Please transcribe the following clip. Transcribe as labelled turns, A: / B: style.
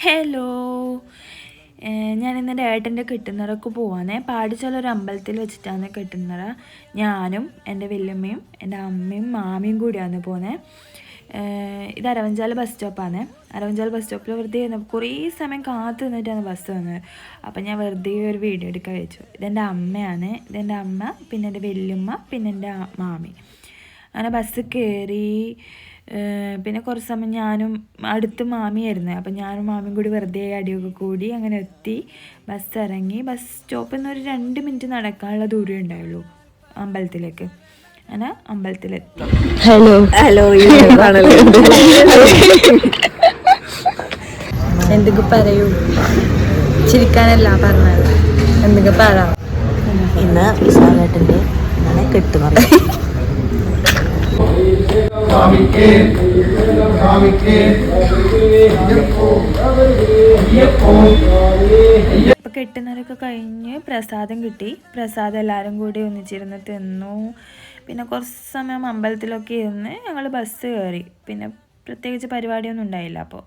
A: Hello, ഞാനിന്ന് എൻ്റെ ഏട്ടൻ്റെ കെട്ടുന്നറക്ക് പോവാന്നേ. പാടിച്ചുള്ള ഒരു അമ്പലത്തിൽ വെച്ചിട്ടാണ് കെട്ടുന്നറ. ഞാനും എൻ്റെ വല്യമ്മയും എൻ്റെ അമ്മയും മാമിയും കൂടിയാണ് പോകുന്നത്. ഇത് അരവഞ്ചാൽ ബസ് സ്റ്റോപ്പാണ്. അരവഞ്ചാൽ ബസ് സ്റ്റോപ്പിൽ വെറുതെ കുറേ സമയം കാത്തു നിന്നിട്ടാണ് ബസ് വന്നത്. അപ്പം ഞാൻ വെറുതെ ഒരു വീഡിയോ എടുക്കാൻ വെച്ചു. ഇതെൻ്റെ അമ്മയാണ്, ഇതെൻ്റെ അമ്മ, പിന്നെ എൻ്റെ വല്യമ്മ, പിന്നെ എൻ്റെ മാമി. അങ്ങനെ ബസ് കയറി. പിന്നെ കുറച്ച് സമയം ഞാനും അടുത്ത് മാമിയായിരുന്നു. അപ്പം ഞാനും മാമിയും കൂടി വെറുതെ അടിയൊക്കെ കൂടി അങ്ങനെ എത്തി. ബസ് ഇറങ്ങി. ബസ് സ്റ്റോപ്പിൽ നിന്ന് ഒരു 2 മിനിറ്റ് നടക്കാനുള്ള ദൂരമേ ഉണ്ടായുള്ളൂ അമ്പലത്തിലേക്ക്. അങ്ങനെ അമ്പലത്തിലെത്തി.
B: ഹലോ ഹലോ എന്തൊക്കെ പറയൂ, ചിരിക്കാനല്ല പറഞ്ഞത്, എന്തൊക്കെ പറയാം.
C: ഇന്ന് വിശാഖേട്ടൻ്റെ കെട്ടുമറ.
A: ഇപ്പം കെട്ടുന്നവരൊക്കെ കഴിഞ്ഞ് പ്രസാദം കിട്ടി. പ്രസാദം എല്ലാവരും കൂടി ഒന്നിച്ചിരുന്ന് തിന്നു. പിന്നെ കുറച്ച് സമയം അമ്പലത്തിലൊക്കെ ഇരുന്ന് ഞങ്ങൾ ബസ് കയറി. പിന്നെ പ്രത്യേകിച്ച് പരിപാടിയൊന്നും ഉണ്ടായില്ല. അപ്പോൾ